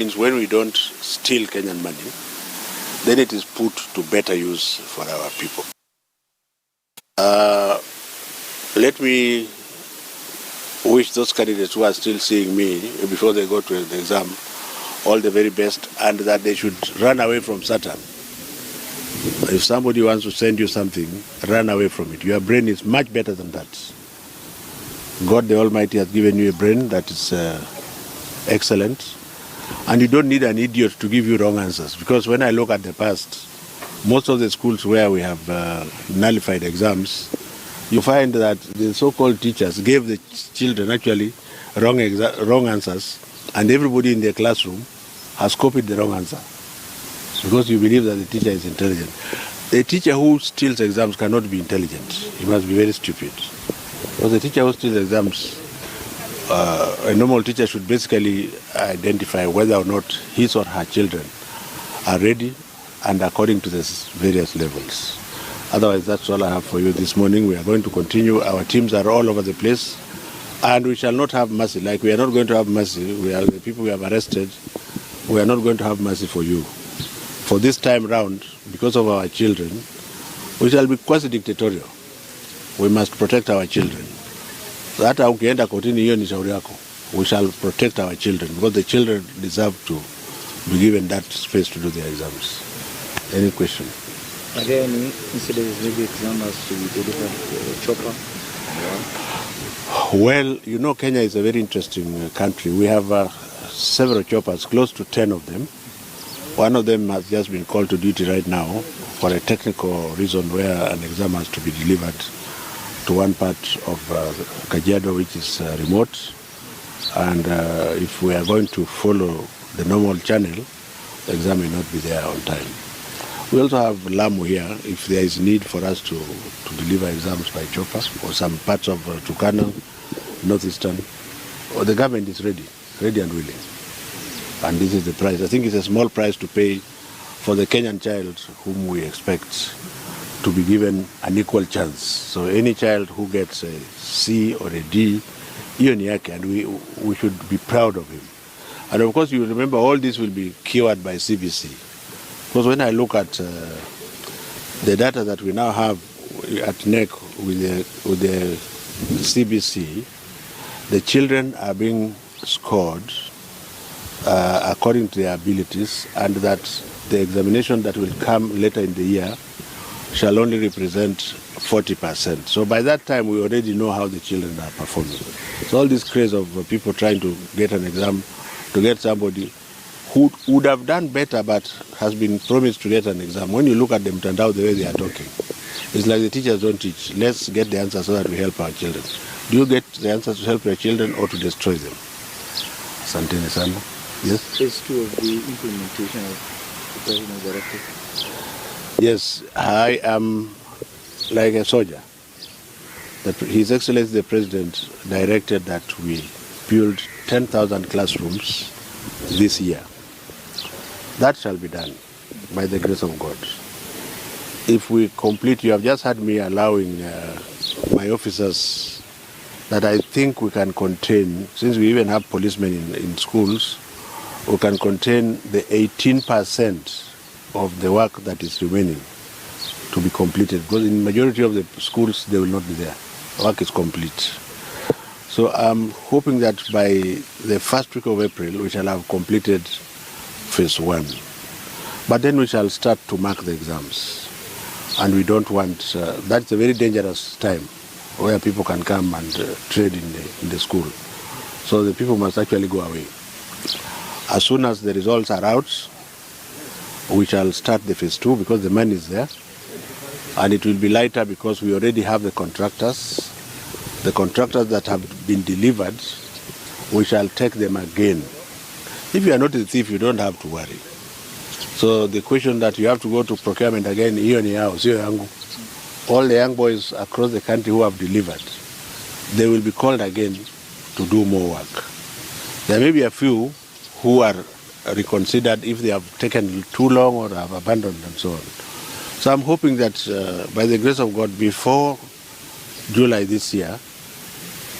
means when we don't steal Kenyan money, then it is put to better use for our people. Let me wish those candidates who are still seeing me before they go to the exam all the very best, and that they should run away from Satan. If somebody wants to send you something, run away from it. Your brain is much better than that. God the Almighty has given you a brain that is excellent, and you don't need an idiot to give you wrong answers. Because when I look at the past, most of the schools where we have nullified exams, you find that the so-called teachers gave the children actually wrong answers, and everybody in their classroom has copied the wrong answer because you believe that the teacher is intelligent. A teacher who steals exams cannot be intelligent. He must be very stupid. Because the teacher who steals exams, a normal teacher should basically identify whether or not his or her children are ready and according to the various levels. Otherwise, that's all I have for you this morning. We are going to continue. Our teams are all over the place, and we shall not have mercy. Like we are not going to have mercy. We are the people we have arrested. We are not going to have mercy for you. For this time round, because of our children, we shall be quasi-dictatorial. We must protect our children. Hata ukienda kotini, hiyo ni shauri yako. We shall protect our children because the children deserve to be given that space to do their exams. Any question? Are there any incidents, maybe examiners to be delivered chopper? Well, you know, Kenya is a very interesting country. We have several choppers, close to 10 of them. One of them has just been called to duty right now for a technical reason where an exam has to be delivered to one part of Kajiado, which is remote. And if we are going to follow the normal channel, the exam may not be there on time. We also have Lamu here, if there is need for us to deliver exams by chopper, or some parts of Turkana, Northeastern. The government is ready and willing. And this is the price. I think it's a small price to pay for the Kenyan child whom we expect to be given an equal chance. So any child who gets a C or a D, and we should be proud of him. And of course, you remember all this will be cured by CBC. Because when I look at the data that we now have at NEC with the CBC, the children are being scored according to their abilities, and that the examination that will come later in the year shall only represent 40%. So by that time, we already know how the children are performing. So all this craze of people trying to get an exam, to get somebody who would have done better but has been promised to get an exam. When you look at them, turned out the way they are talking, it's like the teachers don't teach. Let's get the answers so that we help our children. Do you get the answers to help your children or to destroy them? Santene Sana. Yes? Phase 2 of the implementation of the President's Directive. Yes, I am like a soldier. His Excellency the President directed that we build 10,000 classrooms this year. That shall be done by the grace of God. If we complete, you have just had me allowing my officers that I think we can contain, since we even have policemen in schools, we can contain the 18% of the work that is remaining to be completed. Because in the majority of the schools, they will not be there. Work is complete. So I'm hoping that by the first week of April, we shall have completed phase 1. But then we shall start to mark the exams. And we don't want, that's a very dangerous time where people can come and trade in the school. So the people must actually go away. As soon as the results are out, we shall start the phase 2 because the money is there. And it will be lighter because we already have the contractors. The contractors that have been delivered, we shall take them again. If you are not a thief, you don't have to worry. So the question that you have to go to procurement again, all the young boys across the country who have delivered, they will be called again to do more work. There may be a few who are reconsidered if they have taken too long or have abandoned and so on. So I'm hoping that by the grace of God, before July this year,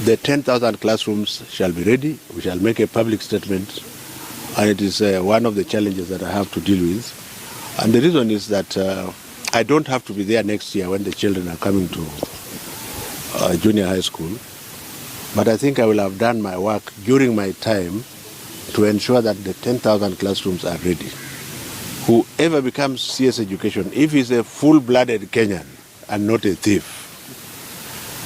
the 10,000 classrooms shall be ready. We shall make a public statement And it is one of the challenges that I have to deal with. And the reason is that I don't have to be there next year when the children are coming to junior high school. But I think I will have done my work during my time to ensure that the 10,000 classrooms are ready. Whoever becomes CS education, if he's a full-blooded Kenyan and not a thief,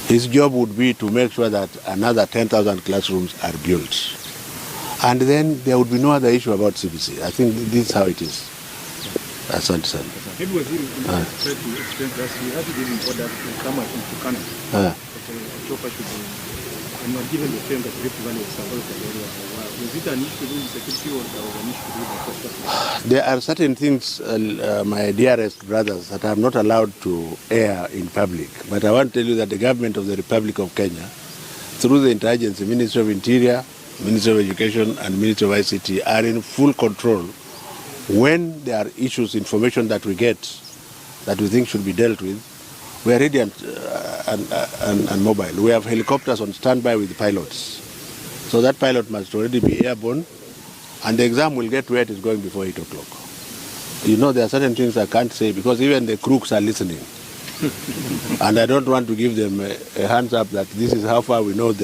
his job would be to make sure that another 10,000 classrooms are built. And then there would be no other issue about CBC. I think this is how it is. Asante sana. Maybe was tried to explain that we have been in order to come into Canada. Chopper should be, and you are given the frame that Rift Valley is supposed to area. Was it an issue with security or an issue with the cost? There are certain things, my dearest brothers, that I'm not allowed to air in public. But I want to tell you that the government of the Republic of Kenya, through the Intelligence, Ministry of Interior, Ministry of Education and Ministry of ICT are in full control when there are issues, information that we get that we think should be dealt with. We are ready and mobile. We have helicopters on standby with pilots. So that pilot must already be airborne, and the exam will get where it is going before 8 o'clock. You know, there are certain things I can't say because even the crooks are listening. And I don't want to give them a hands up that this is how far we know they are.